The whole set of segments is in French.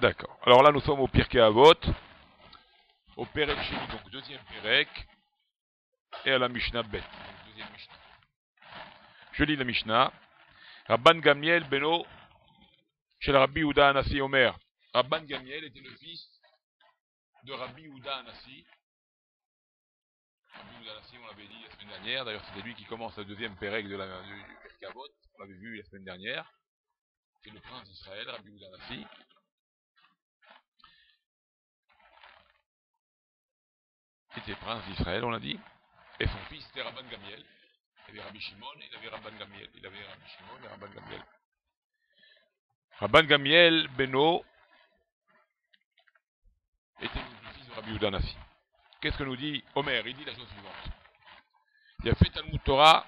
D'accord. Alors là, nous sommes au Pirkei Avot, au Perek Sheni, donc deuxième Perek, et à la Mishnah Bet, donc deuxième Mishnah. Je lis la Mishnah. Rabban Gamiel Beno Shel Rabbi Yehuda Anassi Omer. Rabban Gamiel était le fils de Rabbi Yehuda Anassi. Rabbi Yehuda Anassi, on l'avait dit la semaine dernière. D'ailleurs, c'est lui qui commence le deuxième Perek du Pirkei Avot. On l'avait vu la semaine dernière. C'est le prince d'Israël, Rabbi Yehuda Anassi. Il était prince d'Israël, on l'a dit. Et son fils était Rabban Gamiel. Il avait Rabbi Shimon et il avait Rabban Gamiel. Il avait Rabbi Shimon et Rabban Gamiel. Rabban Gamiel Beno était le fils de Rabbi Yehuda Anassi. Qu'est-ce que nous dit Omer? Il dit la chose suivante. Il a fait Talmud Torah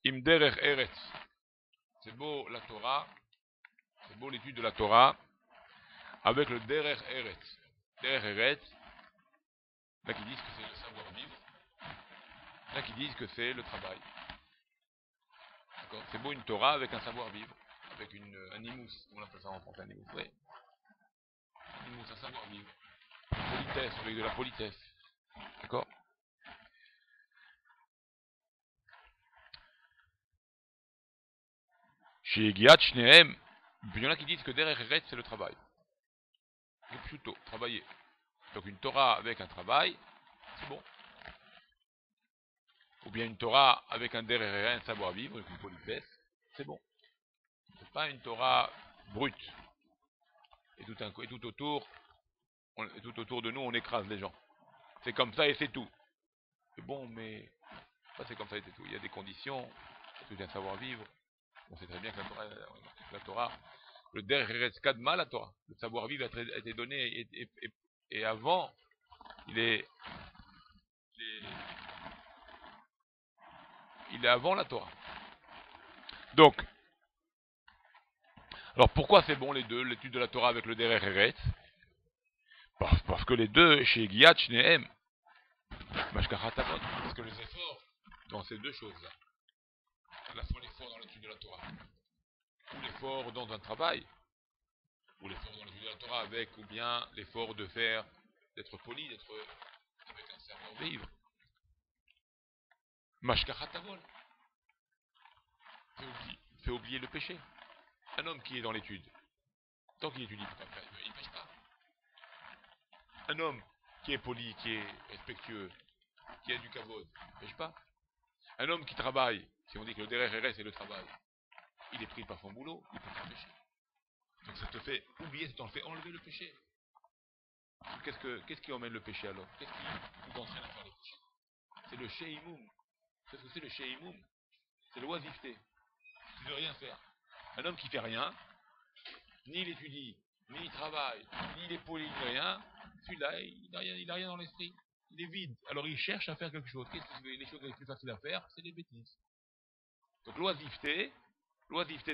im derech eretz. C'est beau la Torah, c'est beau l'étude de la Torah avec le derech eretz. Derech eretz, là qui disent que c'est le savoir-vivre, là qui disent que c'est le travail. D'accord? C'est beau une Torah avec un savoir-vivre, avec un imous, comment on appelle ça en français, un imous, oui. Un imous, un savoir-vivre. Une politesse, avec de la politesse. D'accord? Chez Giat Shnehem, il y en a qui disent que derech eretz c'est le travail. Le pshuto, travailler. Donc une Torah avec un travail, c'est bon. Ou bien une Torah avec un derrière un savoir-vivre, avec une politesse, c'est bon. C'est pas une Torah brute. Et tout autour de nous, on écrase les gens. C'est comme ça et c'est tout. C'est bon, mais ça c'est comme ça et c'est tout. Il y a des conditions, c'est un savoir-vivre. On sait très bien que la Torah, le derrière kadma, la Torah, le savoir-vivre a été donné et avant, il est avant la Torah. Donc, alors pourquoi c'est bon les deux, l'étude de la Torah avec le Derer Eretz? Parce que les deux, chez Giat Shnehem, Mashkachatamot, parce que les efforts dans ces deux choses-là, à la fois l'effort dans l'étude de la Torah, ou l'effort dans un travail, ou l'effort dans l'étude de la Torah avec, ou bien l'effort de faire, d'être poli, d'être avec un savoir-vivre. Mashkachatamot fait oublier le péché. Un homme qui est dans l'étude, tant qu'il étudie, il ne pêche pas. Un homme qui est poli, qui est respectueux, qui a du kavod, ne pêche pas. Un homme qui travaille, si on dit que le derrière RS c'est le travail, il est pris par son boulot, il peut pas pécher. Donc ça te fait oublier, ça t'en fait enlever le péché. Qu'est-ce qui emmène le péché alors? Qu'est-ce qui nous entraîne à faire le péché? C'est le sheimoum. C'est ce que c'est le sheimoum. C'est l'oisiveté. C'est de rien faire. Un homme qui fait rien, ni il étudie, ni il travaille, ni il est poli, ni rien, celui-là, il n'a rien dans l'esprit. Il est vide. Alors il cherche à faire quelque chose. Qu'est-ce que les choses les plus faciles à faire? C'est des bêtises. Donc l'oisiveté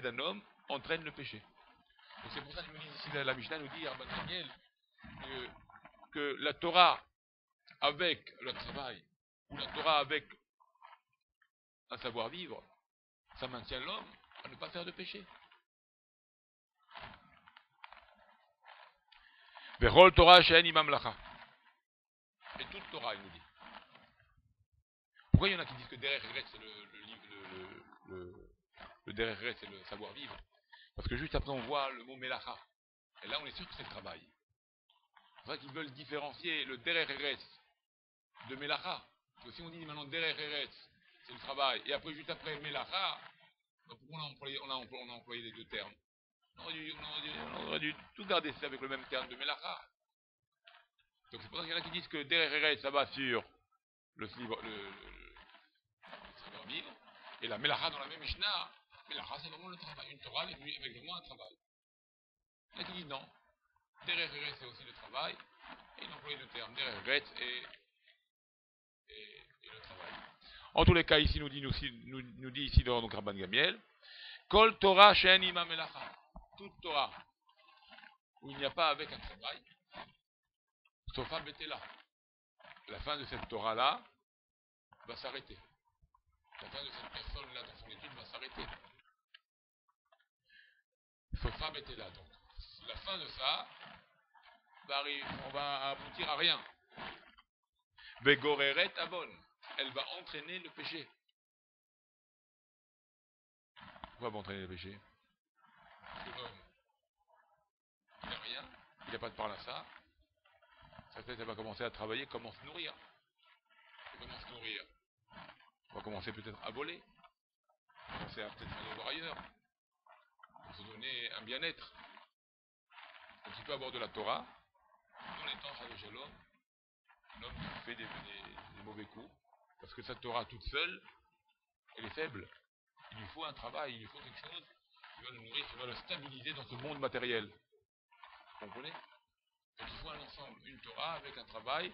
d'un homme entraîne le péché. Donc c'est pour ça que nous dit ici, la Mishnah nous dit, Rabban Daniel, que la Torah avec le travail, ou la Torah avec un savoir-vivre, ça maintient l'homme à ne pas faire de péché. Vechol Torah she'en imam lacha. Et toute Torah, il nous dit. Pourquoi il y en a qui disent que derrière Eretz, c'est le derrière Eretz, c'est le savoir-vivre? Parce que juste après, on voit le mot melacha. Et là, on est sûr que c'est le travail. C'est vrai qu'ils veulent différencier le derrière Eretz de melacha. Parce que si on dit maintenant derrière Eretz, c'est le travail, et après, juste après, melacha, pourquoi on a employé les deux termes? On aurait dû tout garder avec le même terme de melacha. Donc c'est pour ça qu'il y en a qui disent que derrière Eretz, ça va sur le savoir-vivre, et la melacha dans la même Mishnah, melacha c'est vraiment le travail, une Torah avec vraiment un travail. Il y en a qui disent non, derrière Eretz c'est aussi le travail, et ils emploient le terme derrière Eretz et le travail. En tous les cas, ici nous dit ici dans donc Rabban Gamiel, Kol Torah she'en ima melacha, toute Torah où il n'y a pas avec un travail, Sofa Betela. La fin de cette Torah-là va s'arrêter. La fin de cette personne-là dans son étude va s'arrêter. Sofa Betela. Donc, la fin de ça, on va aboutir à rien. Begoreret abon. Elle va entraîner le péché. Pourquoi va entraîner le péché? Parce que l'homme, il n'a rien, il n'a pas de parnassa. Sa tête, elle va commencer à travailler, comment se nourrir. Comment se nourrir? On va commencer peut-être à voler. On va commencer à peut-être aller voir ailleurs. Pour se donner un bien-être. Donc il peut avoir de la Torah, dans les temps de Shalom, l'homme qui fait des mauvais coups, parce que sa Torah toute seule, elle est faible. Il lui faut un travail, il lui faut quelque chose qui va le nourrir, qui va le stabiliser dans ce monde matériel. Vous comprenez? Donc il faut un ensemble, une Torah avec un travail,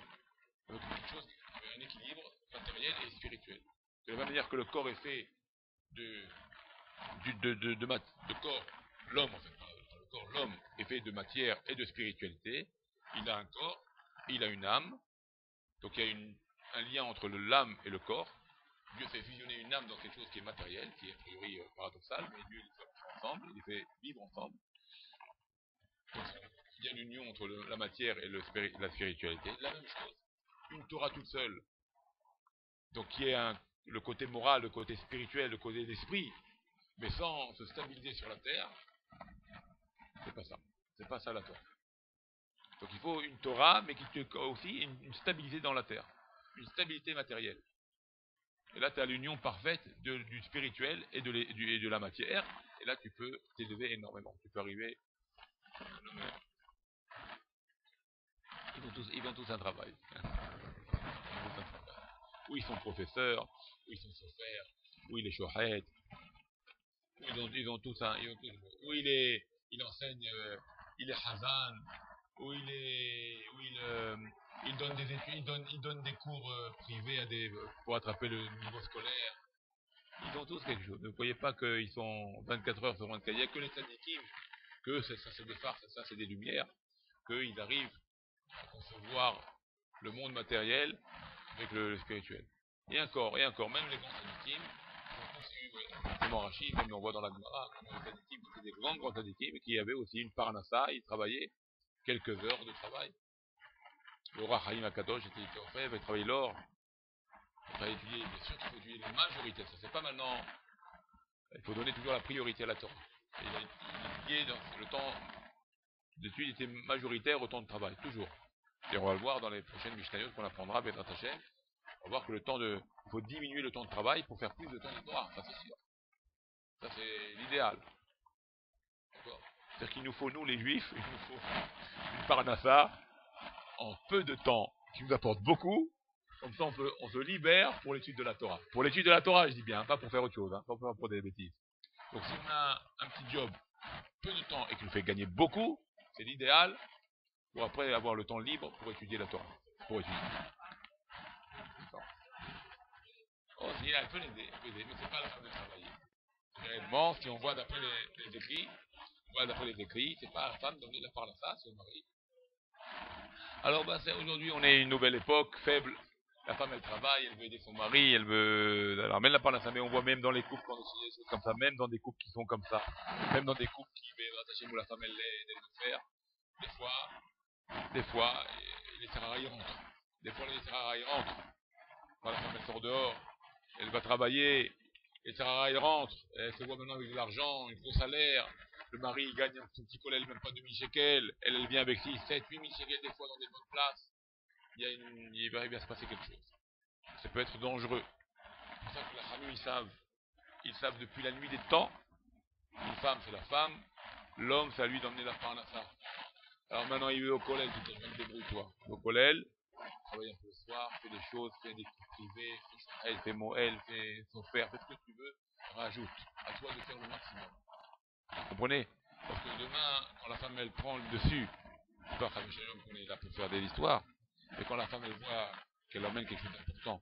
avec quelque chose, avec un équilibre matériel et spirituel. De la même manière que le corps est fait de corps, l'homme en fait, le corps, l'homme est fait de matière et de spiritualité. Il a un corps, il a une âme, donc il y a un lien entre l'âme et le corps. Dieu fait fusionner une âme dans quelque chose qui est matériel, qui est a priori paradoxal, mais Dieu les fait ensemble, il les fait vivre ensemble. Donc, il y a l'union entre la matière et la spiritualité. La même chose, une Torah toute seule, donc qui est le côté moral, le côté spirituel, le côté d'esprit, mais sans se stabiliser sur la terre, c'est pas ça. C'est pas ça la Torah. Donc il faut une Torah, mais qui te aussi une stabilité dans la terre, une stabilité matérielle. Et là, tu as l'union parfaite du spirituel et de la matière. Et là, tu peux t'élever énormément. Tu peux arriver. Ils ont tous un travail. Ou ils sont professeurs, ou ils sont chauffeurs, ou il est chouhet, ils ont tous un. Ou il enseigne, il est hazan, où il donne des études, il donne des cours privés pour attraper le niveau scolaire. Ils ont tous quelque chose. Ne croyez pas qu'ils sont 24 heures sur 24. Il n'y a que les tzadikim, que ça c'est des phares, ça c'est des lumières, qu'ils arrivent à concevoir le monde matériel avec le spirituel. Et encore, même les grands tzadikim, c'est Morachi, même on voit dans la Gemara, les tzadikim, c'était des grands tzadikim, qui avaient aussi une parnassa, ils travaillaient quelques heures de travail. Le roi Chaim Akadosh était orfèvre, il travaillait l'or. Il fallait étudier, bien sûr qu'il faut étudier les majorités, ça c'est pas maintenant. Il faut donner toujours la priorité à la Torah. Il a étudié dans le temps d'études était majoritaire au temps de travail, toujours. Et on va le voir dans les prochaines Mishnayot qu'on apprendra, Bezrat Hashem. On va voir que il faut diminuer le temps de travail pour faire plus de temps de Torah, ça c'est sûr. Ça c'est l'idéal. D'accord? C'est-à-dire qu'il nous faut, nous les Juifs, il nous faut une parnassa en peu de temps qui nous apporte beaucoup. Comme ça, on se libère pour l'étude de la Torah. Pour l'étude de la Torah, je dis bien, pas pour faire autre chose, pas pour des bêtises. Donc, si on a un petit job, peu de temps, et qui nous fait gagner beaucoup, c'est l'idéal pour après avoir le temps libre pour étudier la Torah. Pour étudier. Oh, si, elle peut l'aider, mais c'est pas la femme de travailler. Réellement, si on voit d'après les écrits, c'est pas à la femme de donner la part à ça, c'est au mari. Alors, aujourd'hui, on est une nouvelle époque, faible. La femme, elle travaille, elle veut aider son mari, elle veut. Alors, même la part à ça, mais on voit même dans les couples, quand on étudie des choses comme ça, même dans des couples qui sont comme ça, même dans des couples qui veulent attacher où la femme, elle l'aide à faire. Des fois, les Sarah, ils rentrent. Des fois, les Sarah, ils rentrent. Quand la femme, elle sort dehors, elle va travailler, les Sarah, ils rentrent. Elle se voit maintenant avec de l'argent, un gros salaire. Le mari, il gagne un petit collège, même pas 2000 shekels. Elle vient avec 6, 7, 8000 shekels des fois dans des bonnes places. Il va bien se passer quelque chose. Ça peut être dangereux. C'est pour ça que la famille, ils savent depuis la nuit des temps. Une femme, c'est la femme. L'homme, c'est à lui d'emmener la parnassa. Alors maintenant, il est au collège, il dit, débrouille-toi. Au collège, travaille un peu le soir, fais des choses, fais des cours privés, fais Moël, fais son père, fais ce que tu veux, rajoute. À toi de faire le maximum. Vous comprenez? Parce que demain, quand la femme, elle prend le dessus, c'est pas qu'on est là pour faire des histoires, mais quand la femme, elle voit qu'elle emmène quelque chose d'important,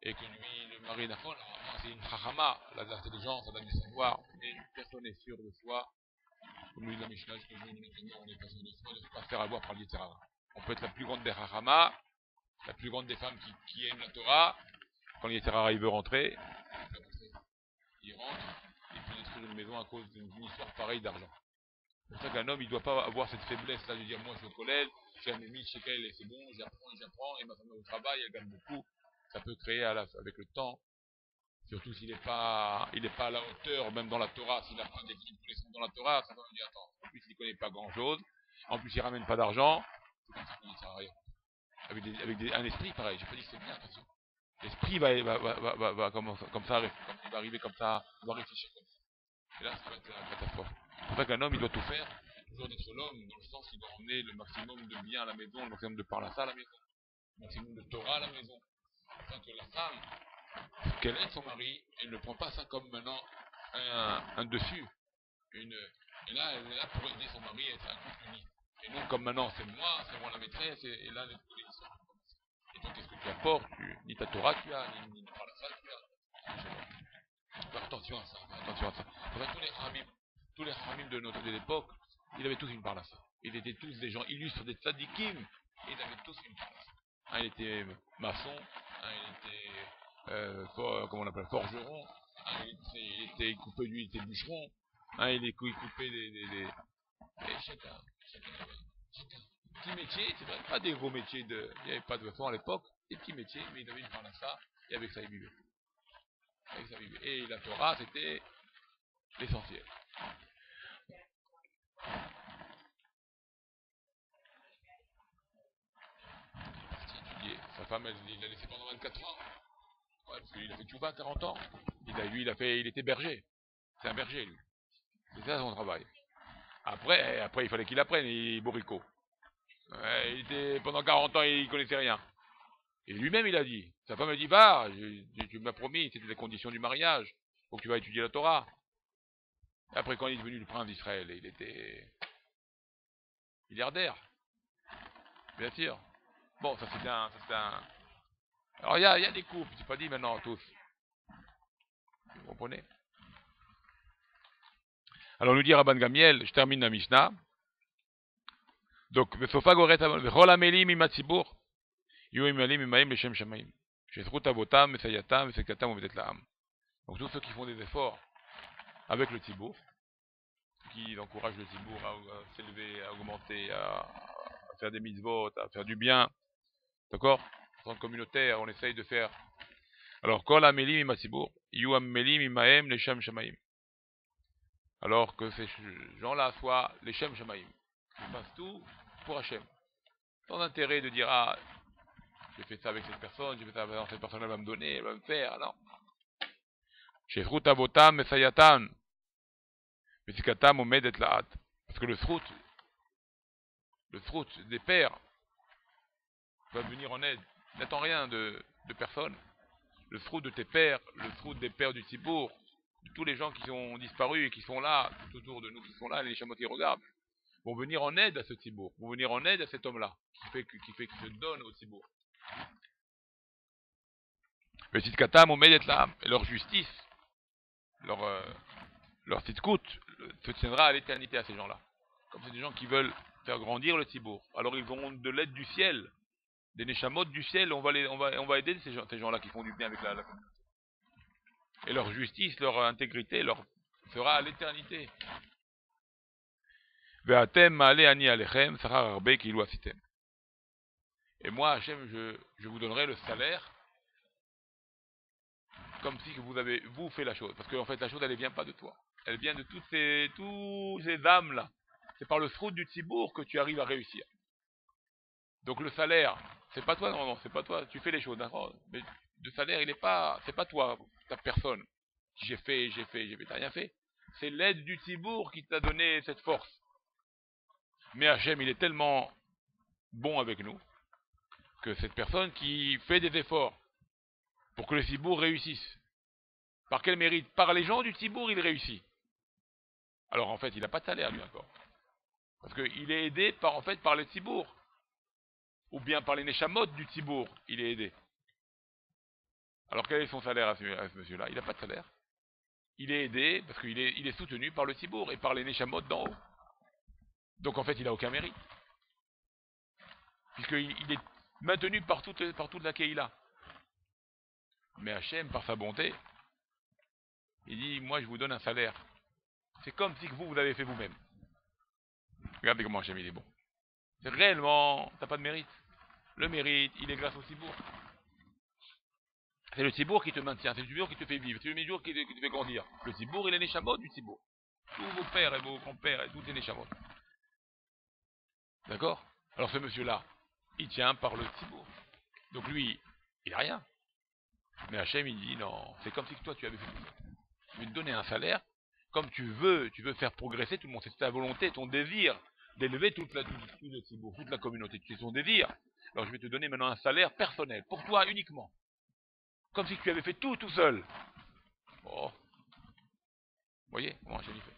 et que lui, le mari d'Afon, c'est une chachama, l'intelligence, elle a du savoir, mais personne n'est sûr de soi. Comme lui, la Mishnah, que on est pas sûr de soi, de ne pas se faire avoir par l'Yitzhara. On peut être la plus grande des chachama, la plus grande des femmes qui aiment la Torah. Quand l'Yitzhara, il veut rentrer, il rentre, il peut détruire une maison à cause d'une histoire pareille d'argent. C'est pour ça qu'un homme, il ne doit pas avoir cette faiblesse-là de dire, moi, je suis au collège, j'ai un ami chez elle, et c'est bon, j'apprends, et ma femme est au travail, elle gagne beaucoup. Ça peut créer avec le temps, surtout s'il n'est pas, à la hauteur, même dans la Torah, s'il n'a pas des connaissances dans la Torah, ça va me dire, attends, en plus, il ne connaît pas grand-chose, en plus, il ramène pas d'argent, c'est comme ça qu'on ne sert à rien. Un esprit pareil, j'ai pas dit que c'est bien, attention. L'esprit va comme ça, il va arriver comme ça, il va réfléchir comme ça. Et là, ça va être la catastrophe. C'est pour ça qu'un homme, il doit tout faire, toujours d'être l'homme, dans le sens qu'il doit emmener le maximum de bien à la maison, le maximum de parnassa à la maison, le maximum de Torah à la maison. Afin que la femme, qu'elle aide son mari, elle ne prend pas ça comme maintenant un dessus. Et là, elle est là pour aider son mari à être un couple uni. Et non comme maintenant, c'est moi la maîtresse, et là, les histoires. Et toi, qu'est-ce que tu apportes? Ni ta Torah tu as, ni parnassa tu as. Faire attention à ça, attention à ça. Tous les hamim de l'époque, ils avaient tous une parnassa. Ils étaient tous des gens illustres, des tzadikim, et ils avaient tous une parnassa. Un il était maçon, un il était comment on appelle, forgeron, un il coupait lui, il était bûcheron, un il coupait et chacun. Petits métiers, c'est vrai, pas des gros métiers il n'y avait pas de façon à l'époque, des petits métiers, mais ils avaient une parnassa, et avec ça ils vivaient. Et la Torah, c'était l'essentiel. Sa femme, il l'a laissé pendant 24 ans. Ouais, parce qu'il a fait Tchouva à 40 ans. Il était berger. C'est un berger, lui. C'est ça son travail. Après il fallait qu'il apprenne, il Borico. Ouais, pendant 40 ans, il connaissait rien. Et lui-même, il a dit. Sa femme a dit, va, tu m'as promis, c'était les conditions du mariage. Faut que tu vas étudier la Torah. Et après, quand il est devenu le prince d'Israël, il était milliardaire, bien sûr. Bon, ça c'est un. Alors il y a des couples, c'est pas dit maintenant tous. Vous comprenez? Alors nous dit Rabban Gamiel, je termine la Mishnah. Donc, v'chol amelim im hatzibur, yhu imalim imaim leshem shamayim. Shezchut avotam, mesayatam, mesekatam uvedet la'am. Donc tous ceux qui font des efforts avec le tibour, qui encouragent le tibour à s'élever, à augmenter, à faire des mitzvot, à faire du bien, d'accord? En tant que communautaire, on essaye de faire. Alors, kol amelim im hatzibur, yhu amelim imaim leshem shamayim. Alors que ces gens-là soient les Shem Shamaim. Ils fassent tout pour Hachem. Sans intérêt de dire, ah, j'ai fait ça avec cette personne, j'ai fait ça avec cette personne, elle va me donner, elle va me faire, non. Shefrut avotam mesayatan, mesikatam omed et laat. Parce que le fruit des pères va venir en aide. N'attends rien de personne. Le fruit de tes pères, le fruit des pères du Tibour, de tous les gens qui ont disparu et qui sont là, tout autour de nous, qui sont là, les chameaux qui regardent, vont venir en aide à ce Tibour, vont venir en aide à cet homme-là, qui se donne au Tibour. Le Tzidkatam omedet la'am, et leur justice, leur tzidkut, se tiendra à l'éternité à ces gens-là. Comme c'est des gens qui veulent faire grandir le Tibour. Alors ils auront de l'aide du ciel, des neshamot du ciel, on va aider ces gens-là qui font du bien avec la communauté. Et leur justice, leur intégrité, leur sera à l'éternité. Ve'atem ma'ale ani alechem, sachar harbe kilu asitem. Et moi, Hachem, je vous donnerai le salaire comme si vous avez, vous, fait la chose. Parce qu'en fait, la chose, elle ne vient pas de toi. Elle vient de tous ces âmes-là. C'est par le fruit du Tibour que tu arrives à réussir. Donc le salaire, c'est pas toi, non, c'est pas toi. Tu fais les choses, d'accord. Mais le salaire, c'est pas toi, ta personne. J'ai fait, t'as rien fait. C'est l'aide du Tibour qui t'a donné cette force. Mais Hachem, il est tellement bon avec nous que cette personne qui fait des efforts pour que le Tibour réussisse, par quel mérite? Par les gens du Tibour, il réussit. Alors en fait, il n'a pas de salaire lui encore. Parce qu'il est aidé par les Tibour. Ou bien par les Neshamot du Tibour, il est aidé. Alors quel est son salaire à ce monsieur-là? Il n'a pas de salaire. Il est aidé parce qu'il est soutenu par le Tibour et par les Neshamot d'en haut. Donc en fait, il n'a aucun mérite. Puisqu'il est maintenu par toute la Keïla. Mais Hachem, par sa bonté, il dit, moi je vous donne un salaire. C'est comme si vous avez fait vous-même. Regardez comment Hachem il est bon. C'est réellement, t'as pas de mérite. Le mérite, il est grâce au Tzibour. C'est le Tzibour qui te maintient, c'est le Tzibour qui te fait vivre, c'est le Tzibour qui te fait grandir. Le Tzibour, il est Neshamot du Tzibour. Tous vos pères et vos grands-pères, et tout est Neshamot. D'accord? Alors ce monsieur-là, il tient par le Tzibour. Donc lui, il a rien. Mais Hachem, il dit, non, c'est comme si toi, tu avais fait tout ça. Je vais te donner un salaire, comme tu veux faire progresser tout le monde. C'est ta volonté, ton désir d'élever tout le Tzibour, toute la communauté. C'est ton désir. Alors je vais te donner maintenant un salaire personnel, pour toi uniquement. Comme si tu avais fait tout seul. Oh. Vous voyez comment Hachem il fait.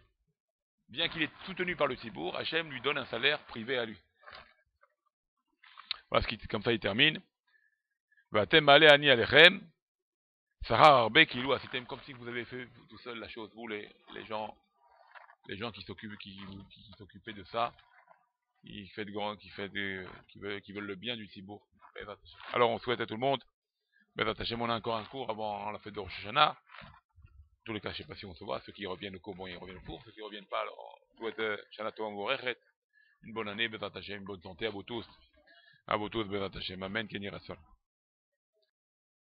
Bien qu'il est soutenu par le Tzibour, Hachem lui donne un salaire privé à lui. Voilà comme ça il termine. Vatem ale ani alechem. Sarah Arbe Kilou, c'était comme si vous avez fait tout seul la chose, vous les gens qui s'occupaient de ça, qui veulent le bien du Tzibour. Alors on souhaite à tout le monde, Hachem, on a encore un cours avant la fête de Rosh Hashanah. En tous les cas, je ne sais pas si on se voit, ceux qui reviennent au cours, bon, ils reviennent au cours, ceux qui ne reviennent pas, alors on souhaite Shana Tova Mvorechet, une bonne année, Hachem, une bonne santé à vous tous, Bezat Hachem, Amen, Kenny Rassol.